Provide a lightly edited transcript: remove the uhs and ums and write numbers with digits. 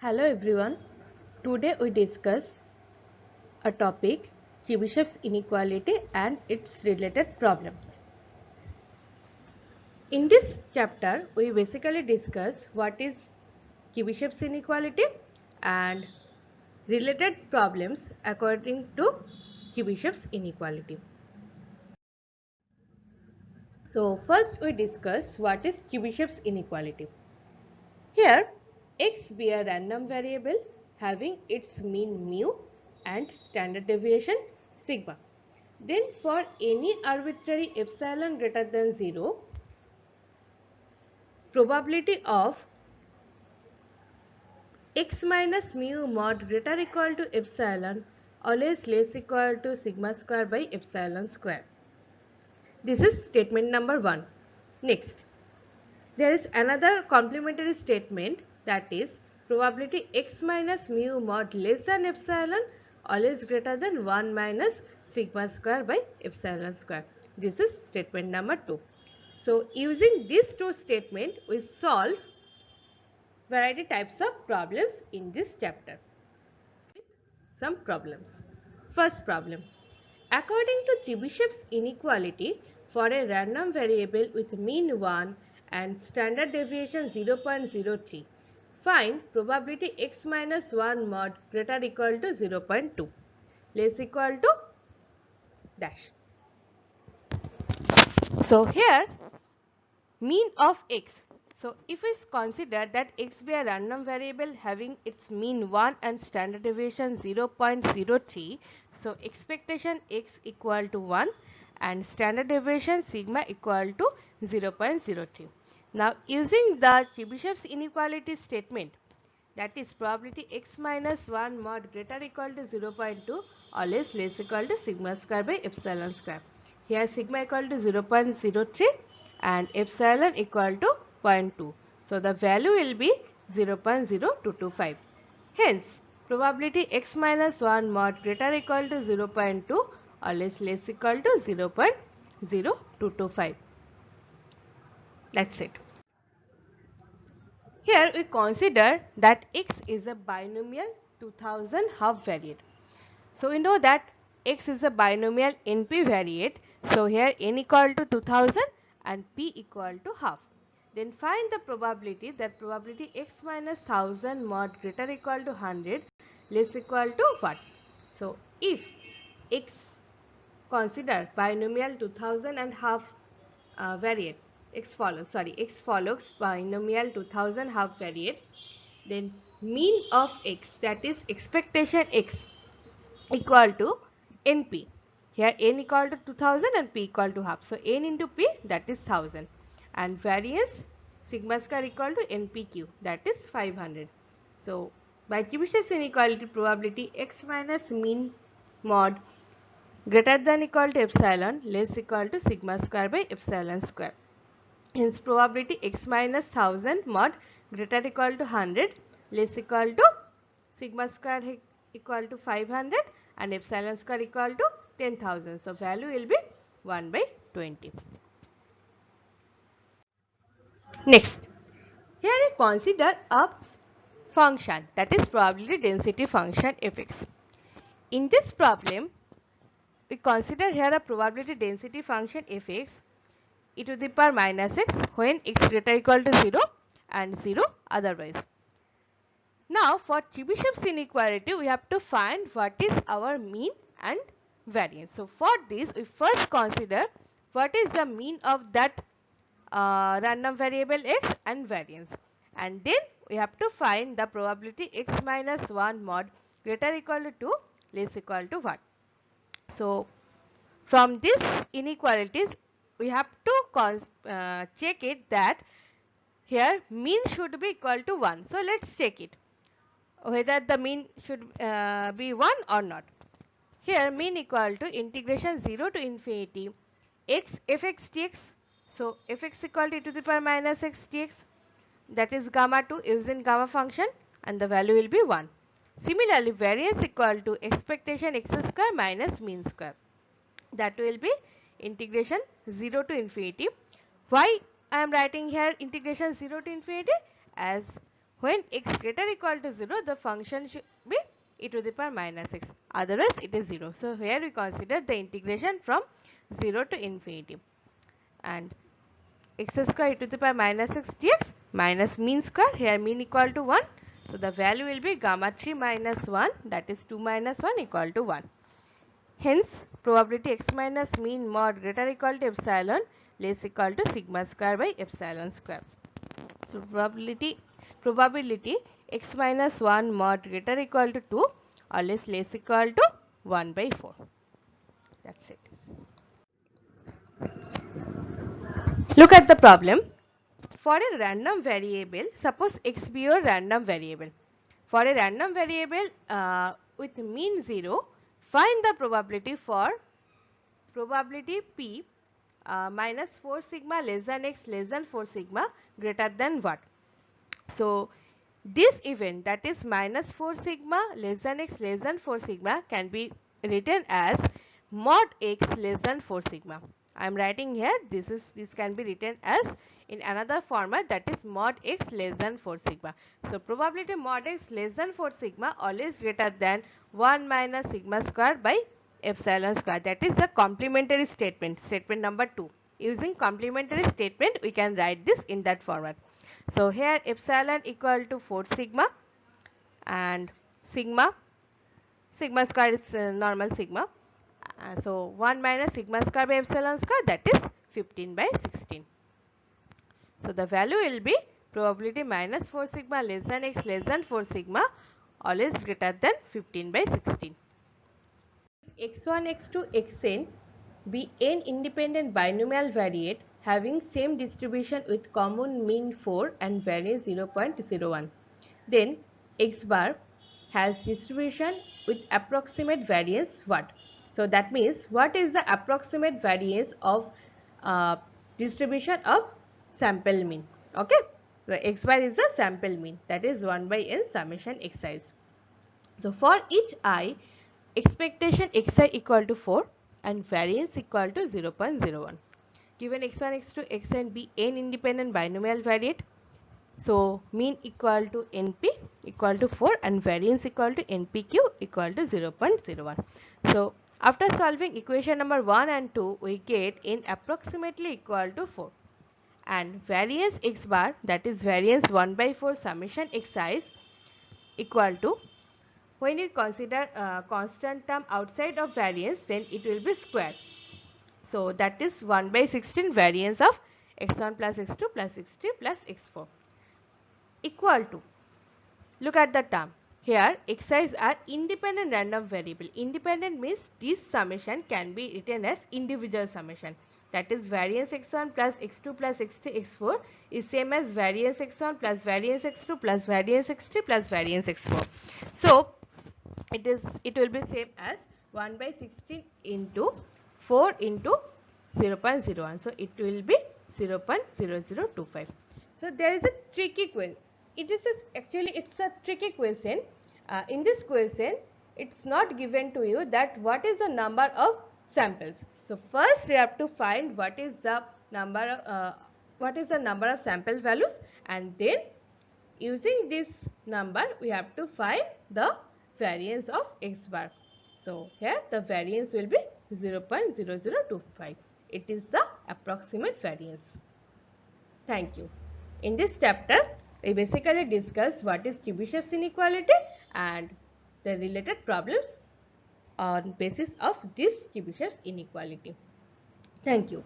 Hello everyone. Today we discuss a topic Chebyshev's inequality and its related problems. In this chapter we basically discuss what is Chebyshev's inequality and related problems according to Chebyshev's inequality. So first we discuss what is Chebyshev's inequality. Here x be a random variable having its mean mu and standard deviation sigma. Then for any arbitrary epsilon greater than 0, probability of x minus mu mod greater equal to epsilon always less equal to sigma square by epsilon square. This is statement number 1. Next, there is another complementary statement, that is probability x minus mu mod less than epsilon always greater than 1 minus sigma square by epsilon square. This is statement number 2. So using these two statements we solve variety types of problems in this chapter. Some problems. First problem. According to Chebyshev's inequality, for a random variable with mean 1 and standard deviation 0.03, find probability x minus 1 mod greater equal to 0.2, less equal to dash. So here mean of x. So if we consider that x be a random variable having its mean 1 and standard deviation 0.03, so expectation x equal to 1 and standard deviation sigma equal to 0.03. Now using the Chebyshev's inequality statement, that is probability x minus 1 mod greater equal to 0.2 always less equal to sigma square by epsilon square. Here sigma equal to 0.03 and epsilon equal to 0.2. So the value will be 0.0225. Hence probability x minus 1 mod greater equal to 0.2 always less equal to 0.0225. That's it. Here we consider that x is a binomial 2000 half variate. So we know that x is a binomial NP variate. So here n equal to 2000 and p equal to half. Then find the probability, that probability x minus 1000 mod greater equal to 100 less equal to what? So if x consider binomial 2000 and half variate, x follows binomial 2000 half variate, then mean of x, that is expectation x equal to np. Here n equal to 2000 and p equal to half. So n into p, that is 1000, and variance sigma square equal to npq, that is 500. So by Chebyshev's inequality, probability x minus mean mod greater than equal to epsilon less equal to sigma square by epsilon square. Hence probability x minus 1000 mod greater equal to 100 less equal to sigma square equal to 500 and epsilon square equal to 10,000. So value will be 1 by 20. Next, here we consider a function, that is probability density function fx. In this problem, we consider here a probability density function fx e to the power minus x when x greater equal to 0 and 0 otherwise. Now for Chebyshev's inequality, we have to find what is our mean and variance. So for this we first consider what is the mean of that random variable x and variance, and then we have to find the probability x minus 1 mod greater equal to 2 less equal to 1. So from this inequalities we have to check it that here mean should be equal to 1. So let's check it whether the mean should be 1 or not. Here mean equal to integration 0 to infinity x fx dx. So fx equal to e to the power minus x dx, that is gamma 2 using gamma function, and the value will be 1. Similarly variance equal to expectation x square minus mean square, that will be integration 0 to infinity. Why I am writing here integration 0 to infinity? As When x greater equal to 0, the function should be e to the power minus x. Otherwise, it is 0. So, here we consider the integration from 0 to infinity. And x square e to the power minus x dx minus mean square. Here mean equal to 1. So, the value will be gamma 3 minus 1, that is 2 minus 1 equal to 1. Hence, probability x minus mean mod greater equal to epsilon less equal to sigma square by epsilon square. So, probability x minus 1 mod greater equal to 2 or less equal to 1 by 4. That's it. Look at the problem. For a random variable, suppose x be your random variable. For a random variable with mean 0, find the probability for probability p minus 4 sigma less than x less than 4 sigma greater than what? So, this event, that is minus 4 sigma less than x less than 4 sigma, can be written as mod x less than 4 sigma. I am writing here, this can be written as in another format, that is mod x less than 4 sigma. So, probability mod x less than 4 sigma always greater than 1 minus sigma square by epsilon square. That is the complementary statement, statement number 2. Using complementary statement, we can write this in that format. So, here epsilon equal to 4 sigma and sigma square is normal sigma. So, 1 minus sigma square by epsilon square, that is 15 by 16. So, the value will be probability minus 4 sigma less than x less than 4 sigma always greater than 15 by 16. If x1, x2, xn be n independent binomial variate having same distribution with common mean 4 and variance 0.01, then x bar has distribution with approximate variance what? So, that means what is the approximate variance of distribution of sample mean? Okay. So, x bar is the sample mean, that is 1 by n summation xi. So, for each I, expectation xi equal to 4 and variance equal to 0.01. Given x1, x2, xn be n independent binomial variate. So, mean equal to np equal to 4 and variance equal to npq equal to 0.01. So, after solving equation number 1 and 2, we get n approximately equal to 4 and variance x bar, that is variance 1 by 4 summation xi is equal to, when you consider constant term outside of variance, then it will be square. So, that is 1 by 16 variance of x1 plus x2 plus x3 plus x4 equal to, look at the term. Here xi's are independent random variable. Independent means this summation can be written as individual summation. That is variance x1 plus x2 plus x3 x4 is same as variance x1 plus variance x2 plus variance x3 plus variance x4. So, it will be same as 1 by 16 into 4 into 0.01. So, it will be 0.0025. So, there is a tricky question. Actually it's a tricky question. In this question, it's not given to you that what is the number of samples. So, first you have to find what is the number of sample values, and then using this number we have to find the variance of x bar. So, here the variance will be 0.0025. It is the approximate variance. Thank you. In this chapter, we basically discuss what is Chebyshev's inequality and the related problems on basis of this Chebyshev's inequality. Thank you.